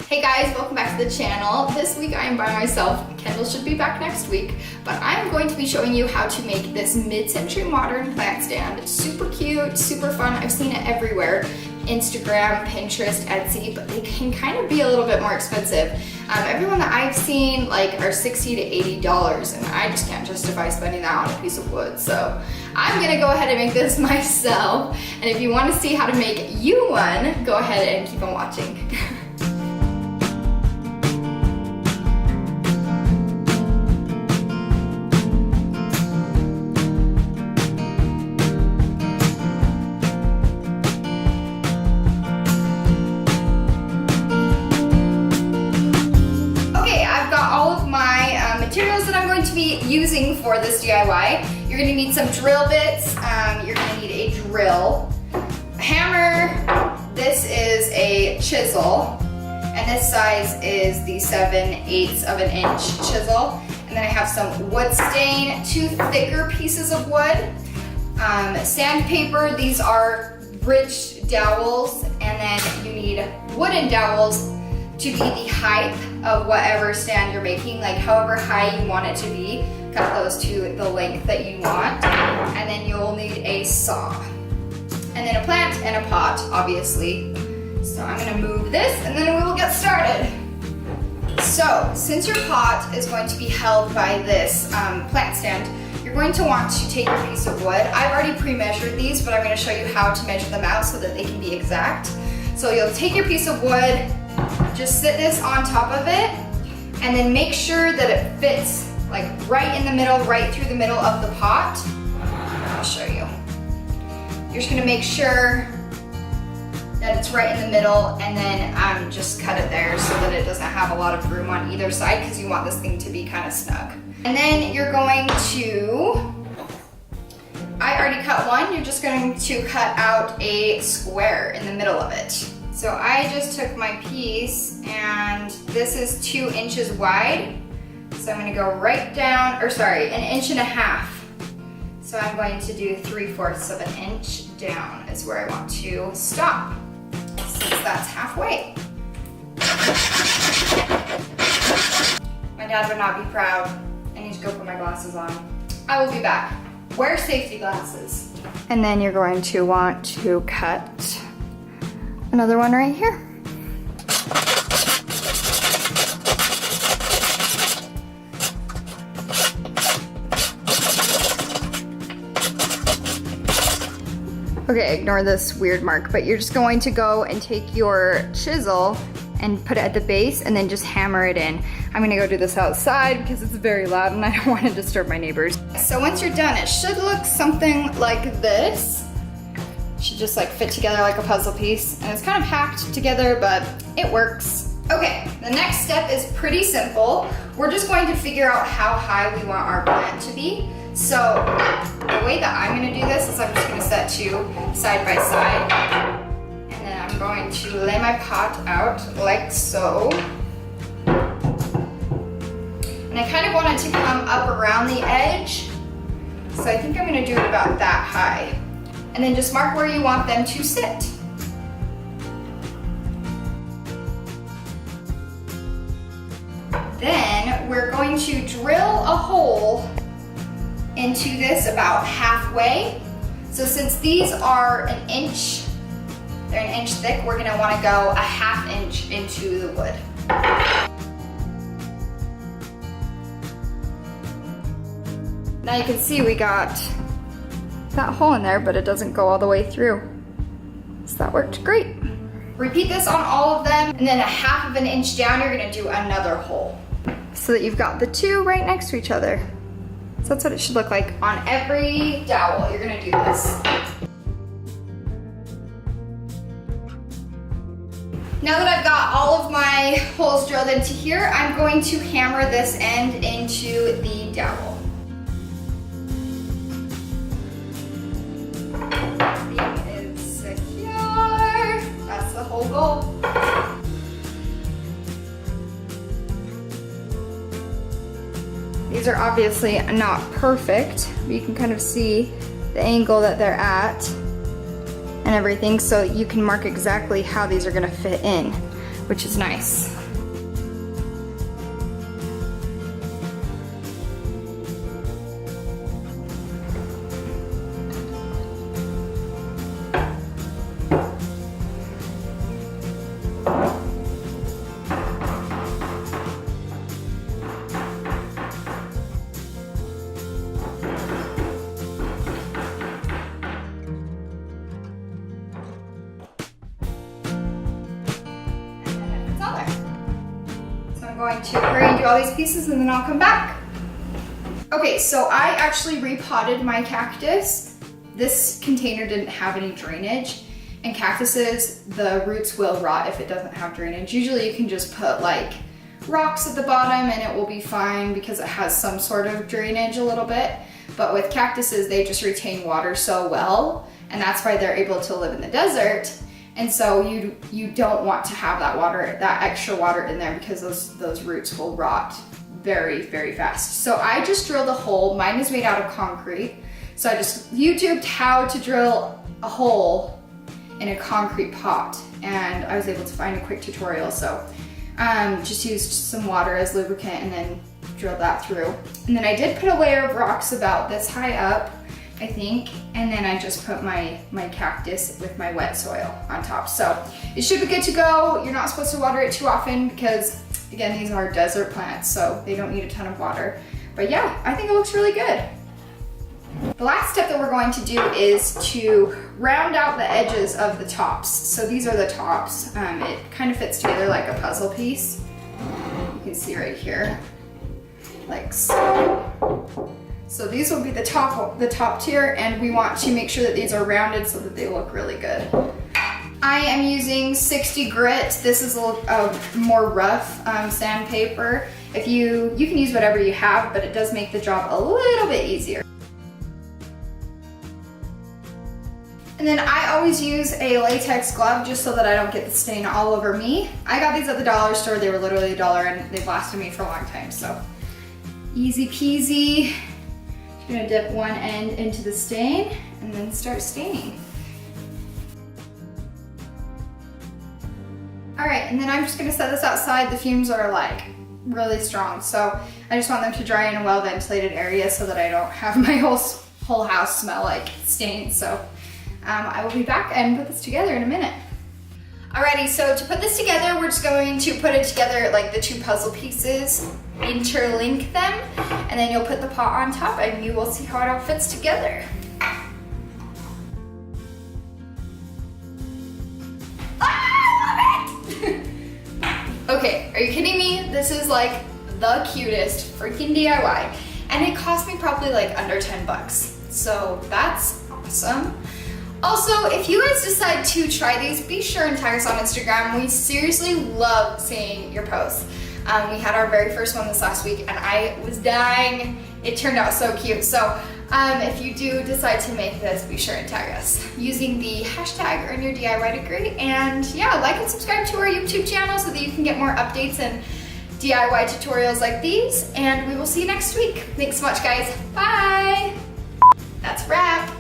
Hey guys, welcome back to the channel. This week I am by myself. Kendall should be back next week, but I'm going to be showing you how to make this mid-century modern plant stand. It's super cute, super fun. I've seen it everywhere. Instagram, Pinterest, Etsy, but they can kind of be a little bit more expensive. Everyone that I've seen are $60 to $80, and I just can't justify spending that on a piece of wood. So I'm gonna go ahead and make this myself. And if you want to see how to make you one, go ahead and keep on watching. Materials that I'm going to be using for this DIY. You're gonna need some drill bits, you're gonna need a drill, a hammer, this is a chisel, and this size is the 7/8 of an inch chisel. And then I have some wood stain, 2 thicker pieces of wood, sandpaper, these are bridged dowels, and then you need wooden dowels to be the height of whatever stand you're making, like however high you want it to be. Cut those to the length that you want. And then you'll need a saw. And then a plant and a pot, obviously. So I'm gonna move this and then we will get started. So, since your pot is going to be held by this plant stand, you're going to want to take your piece of wood. I've already pre-measured these, but I'm gonna show you how to measure them out so that they can be exact. So you'll take your piece of wood, just sit this on top of it, and then make sure that it fits like right in the middle, right through the middle of the pot. I'll show you. You're just gonna make sure that it's right in the middle, and then just cut it there so that it doesn't have a lot of room on either side, because you want this thing to be kind of snug. And then you're going to, I already cut one, you're just going to cut out a square in the middle of it. So I just took my piece, and this is 2 inches wide. So I'm gonna go right down, or sorry, 1.5 inches. So I'm going to do 3/4 of an inch down is where I want to stop, since that's halfway. My dad would not be proud. I need to go put my glasses on. I will be back. Wear safety glasses. And then you're going to want to cut another one right here. Okay, ignore this weird mark, but you're just going to go and take your chisel and put it at the base and then just hammer it in. I'm gonna go do this outside because it's very loud and I don't want to disturb my neighbors. So once you're done, it should look something like this. Should just fit together like a puzzle piece, and it's kind of packed together, but it works. Okay, the next step is pretty simple. We're just going to figure out how high we want our plant to be. So the way that I'm gonna do this is I'm just gonna set 2 side by side, and then I'm going to lay my pot out like so. And I kind of want it to come up around the edge, so I think I'm gonna do it about that high. And then just mark where you want them to sit. Then we're going to drill a hole into this about halfway. So since these are 1 inch, they're 1 inch thick, we're gonna wanna go 1/2 inch into the wood. Now you can see we got that hole in there, but it doesn't go all the way through. So that worked great. Repeat this on all of them, and then 1/2 inch down, you're gonna do another hole, so that you've got the 2 right next to each other. So that's what it should look like on every dowel. You're gonna do this. Now that I've got all of my holes drilled into here, I'm going to hammer this end into the dowel. Goal. These are obviously not perfect, but you can kind of see the angle that they're at and everything, so you can mark exactly how these are gonna fit in. which is nice. Going to hurry and do all these pieces and then I'll come back. Okay, so I actually repotted my cactus. This container didn't have any drainage, and cactuses, the roots will rot if it doesn't have drainage. Usually you can just put like rocks at the bottom and it will be fine because it has some sort of drainage a little bit. But with cactuses, they just retain water so well, and that's why they're able to live in the desert. And so you don't want to have that water, that extra water in there, because those roots will rot very, very fast. So I just drilled a hole. Mine is made out of concrete. So I just YouTubed how to drill a hole in a concrete pot, and I was able to find a quick tutorial. So just used some water as lubricant and then drilled that through. And then I did put a layer of rocks about this high up, I think, and then I just put my cactus with my wet soil on top. So it should be good to go. You're not supposed to water it too often because, again, these are desert plants, so they don't need a ton of water. But yeah, I think it looks really good. The last step that we're going to do is to round out the edges of the tops. So these are the tops. It kind of fits together like a puzzle piece. You can see right here, like so. So these will be the top tier, and we want to make sure that these are rounded so that they look really good. I am using 60 grit. This is a more rough sandpaper. If you can use whatever you have, but it does make the job a little bit easier. And then I always use a latex glove just so that I don't get the stain all over me. I got these at the dollar store. They were literally $1 and they've lasted me for a long time, so easy peasy. I'm gonna dip one end into the stain and then start staining. All right, and then I'm just gonna set this outside. The fumes are like really strong, so I just want them to dry in a well-ventilated area so that I don't have my whole house smell like stains. So I will be back and put this together in a minute. Alrighty, so to put this together, we're just going to put it together like the two puzzle pieces, interlink them, and then you'll put the pot on top and you will see how it all fits together. I love it! Okay, are you kidding me? This is like the cutest freaking DIY, and it cost me probably like under 10 bucks. So that's awesome. Also, if you guys decide to try these, be sure and tag us on Instagram. We seriously love seeing your posts. We had our very first one this last week and I was dying. It turned out so cute. So if you do decide to make this, be sure and tag us using the hashtag #EarnYourDIY degree. And yeah, like and subscribe to our YouTube channel so that you can get more updates and DIY tutorials like these. And we will see you next week. Thanks so much, guys. Bye. That's a wrap.